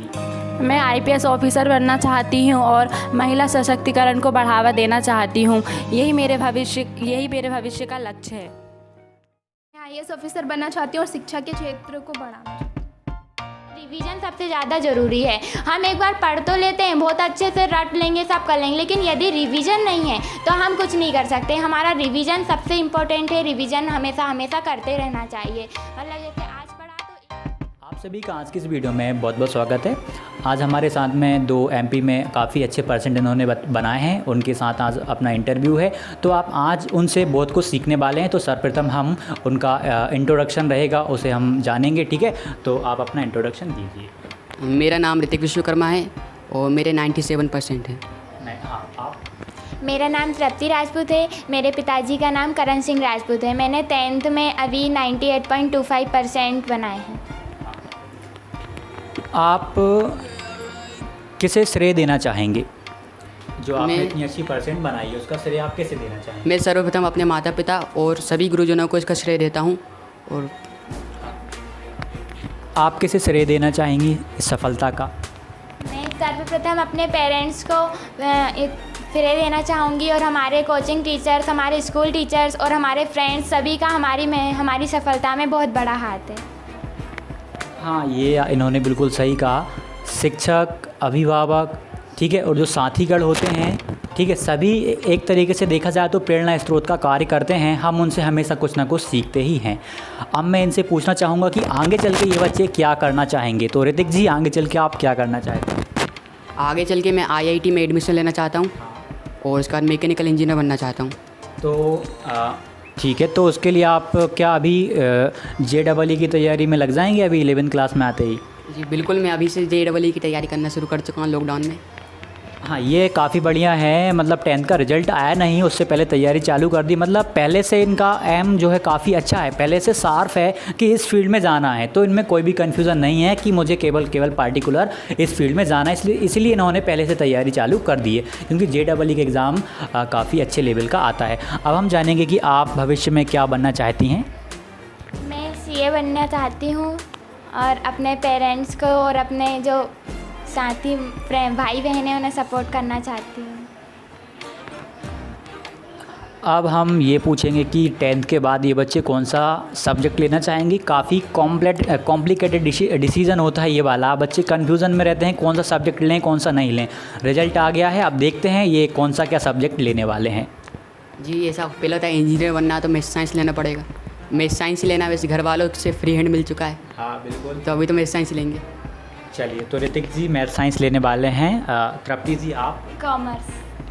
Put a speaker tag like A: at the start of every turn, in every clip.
A: मैं IPS officer बनना चाहती हूँ और महिला सशक्तिकरण को बढ़ावा देना चाहती हूँ। यही मेरे भविष्य का लक्ष्य है।
B: मैं आईएएस ऑफिसर बनना चाहती हूँ और शिक्षा के क्षेत्र को बढ़ाना चाहती हूँ।
C: रिवीजन सबसे ज़्यादा ज़रूरी है। हम एक बार पढ़ तो लेते हैं, बहुत अच्छे से रट लेंगे, सब कर लेंगे, लेकिन यदि रिवीजन नहीं है तो हम कुछ नहीं कर सकते। हमारा रिवीजन सबसे इम्पोर्टेंट है। रिवीजन हमेशा हमेशा करते रहना चाहिए। मतलब जैसे आज पढ़ा तो
D: आप सभी का आज की इस वीडियो में बहुत बहुत स्वागत है। आज हमारे साथ में दो एमपी में काफ़ी अच्छे परसेंट इन्होंने बनाए हैं, उनके साथ आज अपना इंटरव्यू है। तो आप आज उनसे बहुत कुछ सीखने वाले हैं। तो सर्वप्रथम हम उनका इंट्रोडक्शन रहेगा, उसे हम जानेंगे, ठीक है। तो आप अपना इंट्रोडक्शन दीजिए।
E: मेरा नाम ऋतिक विश्वकर्मा है और मेरे 97% है।
D: आप?
C: मेरा नाम तृप्ति राजपूत है। मेरे पिताजी का नाम करण सिंह राजपूत है। मैंने 10th में अभी 98.25% बनाए हैं।
D: आप किसे श्रेय देना चाहेंगे? जो आपने
E: मैं-
D: इतनी अच्छी परसेंट बनाई है उसका श्रेय आप किसे देना चाहेंगे?
E: मैं सर्वप्रथम अपने माता पिता और सभी गुरुजनों को इसका श्रेय देता हूँ। और
D: आप किसे श्रेय देना चाहेंगी इस सफलता का?
C: मैं सर्वप्रथम अपने पेरेंट्स को श्रेय देना चाहूँगी और हमारे कोचिंग टीचर्स, हमारे स्कूल टीचर्स और हमारे फ्रेंड्स सभी का हमारी सफलता में बहुत बड़ा हाथ है।
D: हाँ, ये इन्होंने बिल्कुल सही कहा। शिक्षक, अभिभावक, ठीक है, और जो साथीगण होते हैं, ठीक है, सभी एक तरीके से देखा जाए तो प्रेरणा स्रोत का कार्य करते हैं। हम उनसे हमेशा कुछ ना कुछ सीखते ही हैं। अब मैं इनसे पूछना चाहूँगा कि आगे चल के ये बच्चे क्या करना चाहेंगे। तो ऋतिक जी, आगे चल के आप क्या करना चाहते हैं?
E: आगे चल के मैं आईआईटी में एडमिशन लेना चाहता हूँ और उसके बाद मैकेनिकल इंजीनियर बनना चाहता हूँ।
D: तो ठीक है, तो उसके लिए आप क्या अभी JEE की तैयारी में लग जाएंगे अभी 11th क्लास में आते ही?
E: जी बिल्कुल, मैं अभी से JEE की तैयारी करना शुरू कर चुका हूँ लॉकडाउन में।
D: हाँ, ये काफ़ी बढ़िया है। मतलब 10th का रिजल्ट आया नहीं, उससे पहले तैयारी चालू कर दी। मतलब पहले से इनका एम जो है काफ़ी अच्छा है, पहले से सार्फ है कि इस फील्ड में जाना है। तो इनमें कोई भी कन्फ्यूज़न नहीं है कि मुझे केवल पार्टिकुलर इस फील्ड में जाना है। इसलिए इन्होंने पहले से तैयारी चालू कर दी है, क्योंकि JEE का एग्ज़ाम काफ़ी अच्छे लेवल का आता है। अब हम जानेंगे कि आप भविष्य में क्या बनना चाहती हैं।
C: मैं CA बनना चाहती हूँ और अपने पेरेंट्स को और अपने जो साथी भाई बहन हैं उन्हें सपोर्ट करना चाहती हूँ।
D: अब हम ये पूछेंगे कि 10th के बाद ये बच्चे कौन सा सब्जेक्ट लेना चाहेंगी। काफ़ी कॉम्प्लिकेटेड डिसीज़न होता है ये वाला। बच्चे कन्फ्यूज़न में रहते हैं कौन सा सब्जेक्ट लें कौन सा नहीं लें। रिजल्ट आ गया है, अब देखते हैं ये कौन सा क्या सब्जेक्ट लेने वाले हैं।
E: जी ऐसा पहले था, इंजीनियर बनना तो मैथ साइंस लेना पड़ेगा। मैथ साइंस लेना वैसे घर वालों से फ्री हैंड मिल चुका है,
D: हाँ बिल्कुल।
E: तो अभी तो मैथ साइंस लेंगे।
D: चलिए, तो ऋतिक जी मैथ साइंस लेने वाले हैं। तृप्ति जी आप
C: कॉमर्स।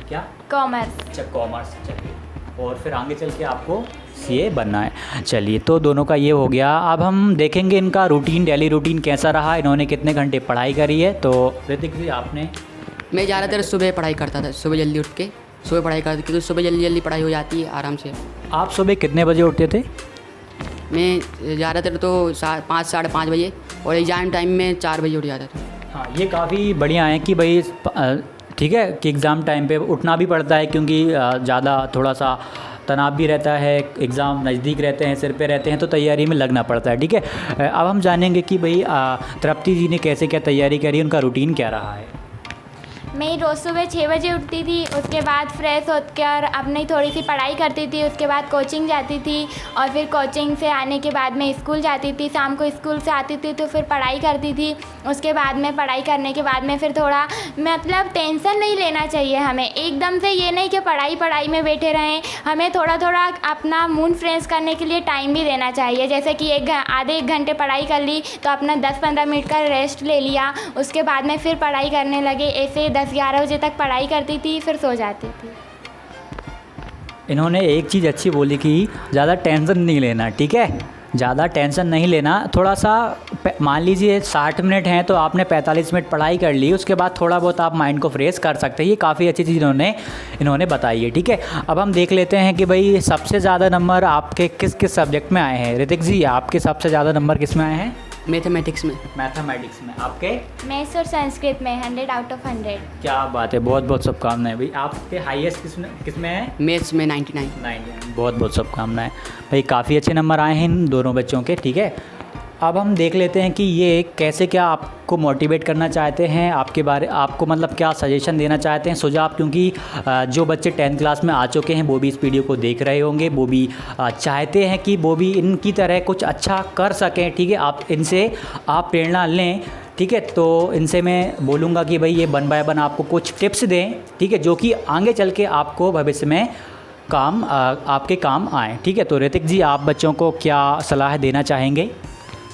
D: क्या?
C: कॉमर्स।
D: अच्छा, कॉमर्स। चलिए, और फिर आगे चल के आपको CA बनना है। चलिए, तो दोनों का ये हो गया। अब हम देखेंगे इनका रूटीन, डेली रूटीन कैसा रहा, इन्होंने कितने घंटे पढ़ाई करी है। तो ऋतिक जी आपने?
E: मैं ज़्यादातर सुबह पढ़ाई करता था, सुबह जल्दी उठ के सुबह पढ़ाई करता, क्योंकि सुबह जल्दी जल्दी पढ़ाई हो जाती है आराम से।
D: आप सुबह कितने बजे उठते थे?
E: मैं ज़्यादातर तो 5 साढ़े 5 बजे और एग्ज़ाम टाइम में 4 बजे उठ जाता था।
D: हाँ, ये काफ़ी बढ़िया है कि भाई ठीक है कि एग्ज़ाम टाइम पे उठना भी पड़ता है, क्योंकि ज़्यादा थोड़ा सा तनाव भी रहता है, एग्ज़ाम नज़दीक रहते हैं, सिर पे रहते हैं, तो तैयारी में लगना पड़ता है, ठीक है। अब हम जानेंगे कि भाई तृप्ति जी ने कैसे क्या तैयारी करी, उनका रूटीन क्या रहा है।
C: मैं रोज़ सुबह 6 बजे उठती थी, उसके बाद फ्रेश होकर अपनी थोड़ी सी पढ़ाई करती थी, उसके बाद कोचिंग जाती थी और फिर कोचिंग से आने के बाद मैं स्कूल जाती थी। शाम को स्कूल से आती थी तो फिर पढ़ाई करती थी। उसके बाद में पढ़ाई करने के बाद में फिर थोड़ा मतलब टेंशन नहीं लेना चाहिए हमें, एकदम से ये नहीं कि पढ़ाई में बैठे रहें। हमें थोड़ा थोड़ा अपना मूड फ्रेश करने के लिए टाइम भी देना चाहिए। जैसे कि आधे 1 घंटे पढ़ाई कर ली तो अपना 10-15 मिनट का रेस्ट ले लिया, उसके बाद में फिर पढ़ाई करने लगे। ऐसे 10-11 बजे तक पढ़ाई करती थी, फिर सो जाती थी।
D: इन्होंने एक चीज़ अच्छी बोली कि ज़्यादा टेंशन नहीं लेना, ठीक है, ज़्यादा टेंशन नहीं लेना। थोड़ा सा मान लीजिए 60 मिनट हैं तो आपने 45 मिनट पढ़ाई कर ली, उसके बाद थोड़ा बहुत आप माइंड को फ्रेश कर सकते हैं। ये काफ़ी अच्छी चीज़ इन्होंने बताई है, ठीक है। अब हम देख लेते हैं कि भाई सबसे ज़्यादा नंबर आपके किस किस सब्जेक्ट में आए हैं। ऋतिक जी, आपके सबसे ज़्यादा नंबर किस में आए हैं?
E: मैथमेटिक्स में।
D: मैथमेटिक्स में। आपके?
C: मैथ्स और संस्कृत में 100 आउट ऑफ 100।
D: क्या बात है, बहुत बहुत शुभकामनाएं भाई। आपके हाईएस्ट किस में है?
E: मैथ्स में 99।
D: बहुत बहुत शुभकामनाएं भाई, काफ़ी अच्छे नंबर आए हैं इन दोनों बच्चों के, ठीक है। अब हम देख लेते हैं कि ये कैसे क्या आपको मोटिवेट करना चाहते हैं, आपको मतलब क्या सजेशन देना चाहते हैं, सुझाव, क्योंकि जो बच्चे 10th क्लास में आ चुके हैं वो भी इस वीडियो को देख रहे होंगे, वो भी चाहते हैं कि वो भी इनकी तरह कुछ अच्छा कर सकें। ठीक है, आप इनसे आप प्रेरणा लें। ठीक है, तो इनसे मैं बोलूँगा कि भाई ये 1 बाय 1 आपको कुछ टिप्स दें, ठीक है, जो कि आगे चल के आपको भविष्य में आपके काम आए। ठीक है, तो ऋतिक जी, आप बच्चों को क्या सलाह देना चाहेंगे?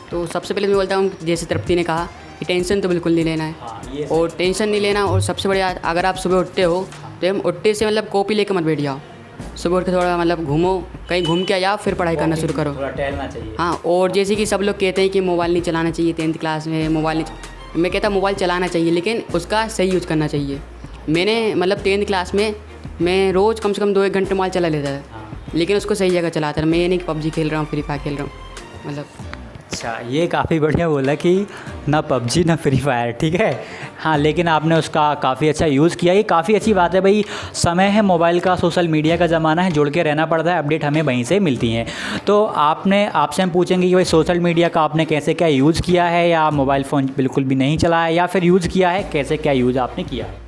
E: तो सबसे पहले मैं बोलता हूँ, जैसे तृप्ति ने कहा कि टेंशन तो बिल्कुल नहीं लेना है, और टेंशन नहीं लेना। और सबसे बढ़िया, अगर आप सुबह उठते हो तो हम उठते से मतलब कॉपी लेकर मत बैठ जाओ। सुबह उठ के थोड़ा मतलब घूमो, कहीं घूम के जाओ, फिर पढ़ाई करना शुरू करो।
D: थोड़ा टहलना चाहिए।
E: हाँ, और जैसे कि सब लोग कहते हैं कि मोबाइल नहीं चलाना चाहिए, 10th क्लास में मोबाइल नहीं, मैं कहता मोबाइल चलाना चाहिए, लेकिन उसका सही यूज़ करना चाहिए। मैंने मतलब 10th क्लास में मैं रोज़ कम से कम 2-1 घंटे मोबाइल चला लेता था, लेकिन उसको सही जगह चलाता था। मैं ये नहीं कि PUBG खेल रहा हूँ, फ्री फायर खेल रहा हूँ, मतलब।
D: अच्छा, ये काफ़ी बढ़िया बोला कि ना PUBG ना फ्री फायर। ठीक है, हाँ, लेकिन आपने उसका काफ़ी अच्छा यूज़ किया, ये काफ़ी अच्छी बात है भाई। समय है मोबाइल का, सोशल मीडिया का ज़माना है, जुड़ के रहना पड़ता है, अपडेट हमें वहीं से मिलती हैं। तो आपसे हम पूछेंगे कि भाई सोशल मीडिया का आपने कैसे क्या यूज़ किया है, या मोबाइल फ़ोन बिल्कुल भी नहीं चलाया, या फिर यूज़ किया है, कैसे क्या यूज़ आपने किया है?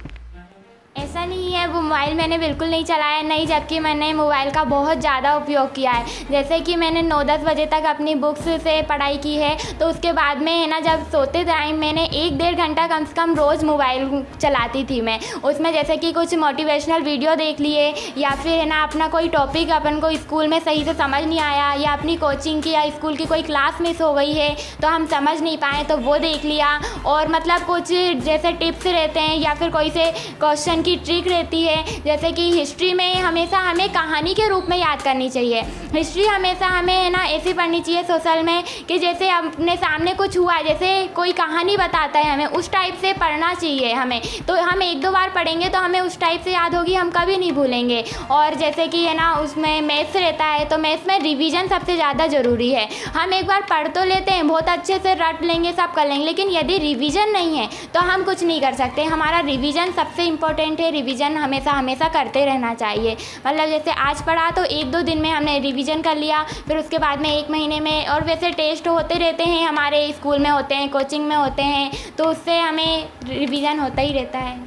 C: ऐसा नहीं है, वो मोबाइल मैंने बिल्कुल नहीं चलाया, नहीं, जबकि मैंने मोबाइल का बहुत ज़्यादा उपयोग किया है। जैसे कि मैंने 9-10 बजे तक अपनी बुक्स से पढ़ाई की है, तो उसके बाद में है ना, जब सोते टाइम मैंने 1-1.5 घंटा कम से कम रोज़ मोबाइल चलाती थी मैं। उसमें जैसे कि कुछ मोटिवेशनल वीडियो देख लिए, या फिर है ना अपना कोई टॉपिक अपन को स्कूल में सही से समझ नहीं आया, या अपनी कोचिंग की या स्कूल की कोई क्लास मिस हो गई है तो हम समझ नहीं पाए तो वो देख लिया। और मतलब कुछ जैसे टिप्स रहते हैं, या फिर कोई से क्वेश्चन की ट्रिक रहती है, जैसे कि हिस्ट्री में हमेशा हमें कहानी के रूप में याद करनी चाहिए। हिस्ट्री हमेशा हमें है ना ऐसी पढ़नी चाहिए सोशल में कि जैसे अपने सामने कुछ हुआ, जैसे कोई कहानी बताता है हमें, उस टाइप से पढ़ना चाहिए हमें। तो हम 1-2 बार पढ़ेंगे तो हमें उस टाइप से याद होगी, हम कभी नहीं भूलेंगे। और जैसे कि है ना उसमें मैथ्स रहता है, तो मैथ्स में रिवीजन सबसे ज़्यादा ज़रूरी है। हम एक बार पढ़ तो लेते हैं, बहुत अच्छे से रट लेंगे, सब कर लेंगे, लेकिन यदि रिवीजन नहीं है तो हम कुछ नहीं कर सकते। हमारा रिवीजन सबसे इम्पोर्टेंट है, रिवीजन हमेशा करते रहना चाहिए। मतलब जैसे आज पढ़ा तो 1-2 दिन में हमने रिवीजन कर लिया, फिर उसके बाद में 1 महीने में। और वैसे टेस्ट होते रहते हैं, हमारे स्कूल में होते हैं, कोचिंग में होते हैं, तो उससे हमें रिवीजन होता ही रहता है।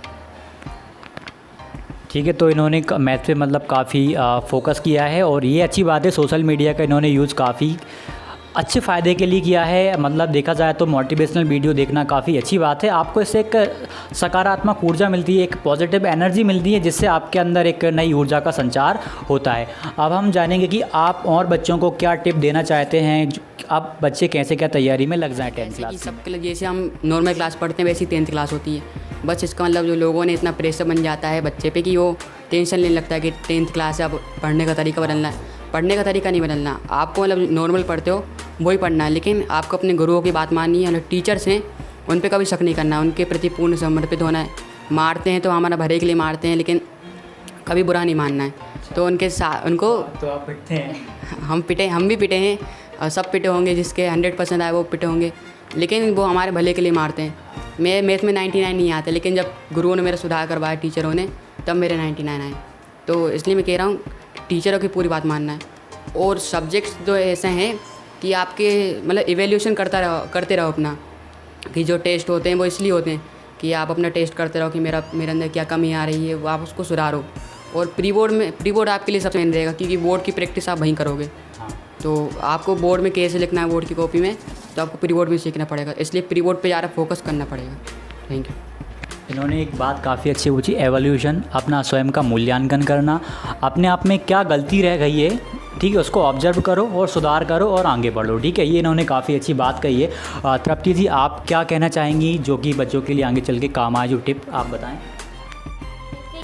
D: ठीक है, तो इन्होंने मैथ पे मतलब काफ़ी फोकस किया है, और ये अच्छी बात है। सोशल मीडिया का इन्होंने यूज़ काफ़ी अच्छे फ़ायदे के लिए किया है। मतलब देखा जाए तो मोटिवेशनल वीडियो देखना काफ़ी अच्छी बात है। आपको इससे एक सकारात्मक ऊर्जा मिलती है, एक पॉजिटिव एनर्जी मिलती है, जिससे आपके अंदर एक नई ऊर्जा का संचार होता है। अब हम जानेंगे कि आप और बच्चों को क्या टिप देना चाहते हैं, अब बच्चे कैसे क्या तैयारी में लग जाएँ 10th क्लास में?
E: सबके लिए जैसे हम नॉर्मल क्लास पढ़ते हैं वैसी 10th क्लास होती है। बस इसका मतलब जो लोगों ने इतना प्रेशर बन जाता है बच्चे पे कि वो टेंशन लेने लगता है कि 10th क्लास है, अब पढ़ने का तरीका बदलना है। पढ़ने का तरीका नहीं बदलना, आपको मतलब नॉर्मल पढ़ते हो वही पढ़ना है, लेकिन आपको अपने गुरुओं की बात माननी है। मतलब टीचर्स हैं उन पे कभी शक नहीं करना है, उनके प्रति पूर्ण समर्पित होना है। मारते हैं तो हमारा भले के लिए मारते हैं, लेकिन कभी बुरा नहीं मानना है। तो उनके साथ उनको
D: तो आप पिटते हैं?
E: हम भी पिटे हैं, और सब पिटे होंगे, जिसके 100% आए वो पिटे होंगे, लेकिन वो हमारे भले के लिए मारते हैं। मैं मैथ में 99 नहीं आते, लेकिन जब गुरुओं ने मेरा सुधार करवाया, टीचरों ने, तब मेरे 99 आए। तो इसलिए मैं कह रहा हूँ टीचरों की पूरी बात मानना है। और सब्जेक्ट्स जो ऐसे हैं कि आपके मतलब इवैल्यूएशन करते रहो अपना, कि जो टेस्ट होते हैं वो इसलिए होते हैं कि आप अपना टेस्ट करते रहो कि मेरे अंदर क्या कमी आ रही है, वो आप उसको सुधारो। और प्री बोर्ड आपके लिए सबसे मेन रहेगा, क्योंकि बोर्ड की प्रैक्टिस आप वहीं करोगे। तो आपको बोर्ड में कैसे लिखना है बोर्ड की कॉपी में, तो आपको प्री बोर्ड भी सीखना पड़ेगा, इसलिए प्री बोर्ड पे ज़्यादा फोकस करना पड़ेगा। Thank you.
D: इन्होंने एक बात काफ़ी अच्छी पूछी, एवोल्यूशन, अपना स्वयं का मूल्यांकन करना, अपने आप में क्या गलती रह गई है, ठीक है, उसको ऑब्जर्व करो और सुधार करो और आगे बढ़ो। ठीक है, ये इन्होंने काफ़ी अच्छी बात कही है। तृप्ति जी, आप क्या कहना चाहेंगी जो कि बच्चों के लिए आगे चल के काम आए, जो टिप आप बताएं?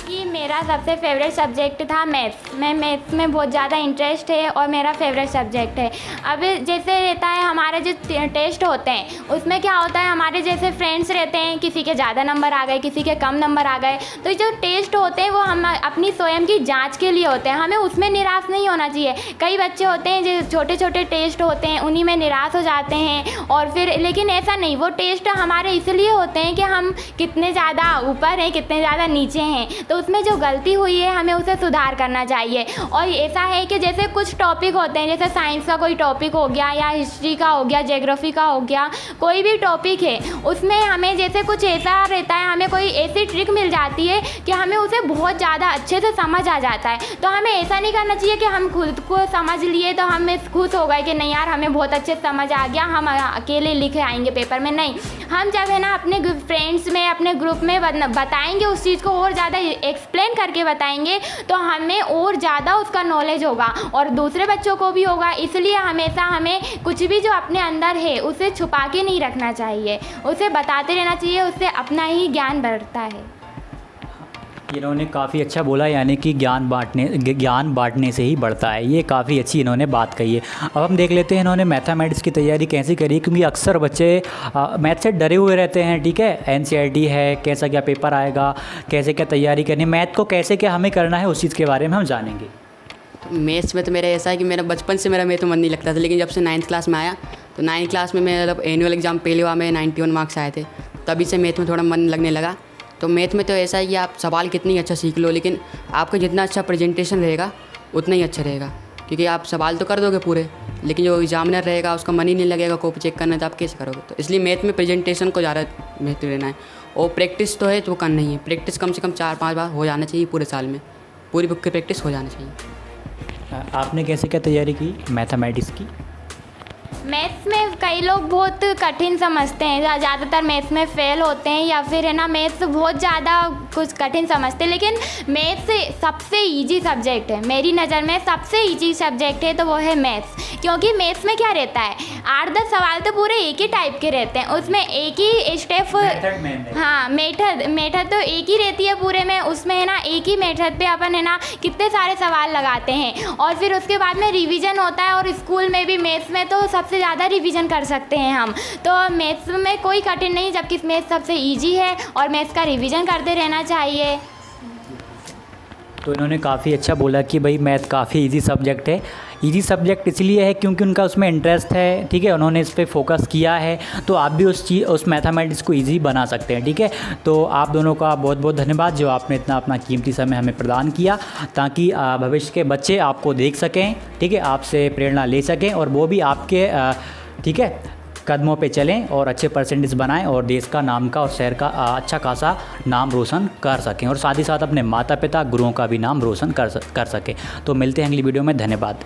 C: कि मेरा सबसे फेवरेट सब्जेक्ट था मैथ्स। मैं मैथ्स में बहुत ज़्यादा इंटरेस्ट है और मेरा फेवरेट सब्जेक्ट है। अब जैसे रहता है हमारे जो टेस्ट होते हैं, उसमें क्या होता है, हमारे जैसे फ्रेंड्स रहते हैं, किसी के ज़्यादा नंबर आ गए, किसी के कम नंबर आ गए, तो जो टेस्ट होते हैं वो हम अपनी स्वयं की जाँच के लिए होते हैं, हमें उसमें निराश नहीं होना चाहिए। कई बच्चे होते हैं जो छोटे छोटे टेस्ट होते हैं उन्हीं में निराश हो जाते हैं, और फिर लेकिन ऐसा नहीं, वो टेस्ट हमारे इसलिए होते हैं कि हम कितने ज़्यादा ऊपर हैं, कितने ज़्यादा नीचे हैं। तो उसमें जो गलती हुई है हमें उसे सुधार करना चाहिए। और ऐसा है कि जैसे कुछ टॉपिक होते हैं, जैसे साइंस का कोई टॉपिक हो गया या हिस्ट्री का हो गया, ज्योग्राफी का हो गया, कोई भी टॉपिक है, उसमें हमें जैसे कुछ ऐसा रहता है, हमें कोई ऐसी ट्रिक मिल जाती है कि हमें उसे बहुत ज़्यादा अच्छे से समझ आ जाता है। तो हमें ऐसा नहीं करना चाहिए कि हम खुद को समझ लिए तो हमें खुश हो गए कि नहीं यार हमें बहुत अच्छे से समझ आ गया, हम अकेले लिखे आएंगे पेपर में। नहीं, हम जब है ना अपने फ्रेंड्स में, अपने ग्रुप में बताएंगे उस चीज़ को, और ज़्यादा एक्सप्लेन करके बताएंगे तो हमें और ज़्यादा उसका नॉलेज होगा और दूसरे बच्चों को भी होगा। इसलिए हमेशा हमें कुछ भी जो अपने अंदर है उसे छुपा के नहीं रखना चाहिए, उसे बताते रहना चाहिए, उससे अपना ही ज्ञान बढ़ता है।
D: इन्होंने काफ़ी अच्छा बोला, यानी कि ज्ञान बांटने से ही बढ़ता है। ये काफ़ी अच्छी इन्होंने बात कही है। अब हम देख लेते हैं इन्होंने मैथमेटिक्स की तैयारी कैसी करी, क्योंकि अक्सर बच्चे मैथ से डरे हुए रहते हैं। ठीक है, NCERT है, कैसा क्या पेपर आएगा, कैसे क्या तैयारी करनी, मैथ को कैसे क्या हमें करना है, उस चीज़ के बारे में हम जानेंगे।
E: तो मैथ्स में तो मेरा ऐसा है कि मेरा बचपन से मेरा मैथ में मन नहीं लगता था, लेकिन जब से 9th क्लास में आया तो 9th क्लास में मेरा जब एनुअल एग्ज़ाम पहली बार में 91 मार्क्स आए थे, तभी से मैथ में थोड़ा मन लगने लगा। तो मैथ में तो ऐसा है कि आप सवाल कितनी अच्छा सीख लो, लेकिन आपका जितना अच्छा प्रेजेंटेशन रहेगा उतना ही अच्छा रहेगा, क्योंकि आप सवाल तो कर दोगे पूरे, लेकिन जो एग्जामिनर रहेगा उसका मन ही नहीं लगेगा कॉपी चेक करना, तो आप कैसे करोगे। तो इसलिए मैथ में प्रेजेंटेशन को ज़्यादा महत्व देना है, और प्रैक्टिस तो है तो वो करना ही है। प्रैक्टिस कम से कम 4-5 बार हो जाना चाहिए पूरे साल में, पूरी बुक की प्रैक्टिस हो जाना चाहिए।
D: आपने कैसे क्या तैयारी की मैथमेटिक्स की?
C: मैथ्स में कई लोग बहुत कठिन समझते हैं, ज़्यादातर मैथ्स में फ़ेल होते हैं या फिर है ना मैथ्स बहुत ज़्यादा कुछ कठिन समझते हैं, लेकिन मैथ्स सबसे इजी सब्जेक्ट है। मेरी नज़र में सबसे इजी सब्जेक्ट है तो वो है मैथ्स, क्योंकि मैथ्स में क्या रहता है, 8-10 सवाल तो पूरे एक ही टाइप के रहते हैं, उसमें एक ही स्टेप, हाँ मेथड तो एक ही रहती है पूरे में, उसमें है ना एक ही मेथड पे अपन है ना कितने सारे सवाल लगाते हैं, और फिर उसके बाद में रिवीजन होता है। और स्कूल में भी मैथ्स में तो सबसे ज़्यादा रिवीजन कर सकते हैं हम, तो मैथ्स में कोई कठिन नहीं, जबकि मैथ्स सबसे इजी है और मैथ्स का रिवीजन करते रहना चाहिए।
D: तो इन्होंने काफ़ी अच्छा बोला कि भाई मैथ काफ़ी इजी सब्जेक्ट है। इजी सब्जेक्ट इसलिए है क्योंकि उनका उसमें इंटरेस्ट है। ठीक है, उन्होंने इस पे फोकस किया है, तो आप भी उस मैथमेटिक्स को इजी बना सकते हैं। ठीक है, तो आप दोनों का बहुत बहुत धन्यवाद जो आपने इतना अपना कीमती समय हमें प्रदान किया, ताकि भविष्य के बच्चे आपको देख सकें। ठीक है, आपसे प्रेरणा ले सकें और वो भी आपके ठीक है कदमों पे चलें और अच्छे परसेंटेज बनाएं और देश का नाम का और शहर का अच्छा खासा नाम रोशन कर सकें, और साथ ही साथ अपने माता पिता गुरुओं का भी नाम रोशन कर सकें। तो मिलते हैं अगली वीडियो में, धन्यवाद।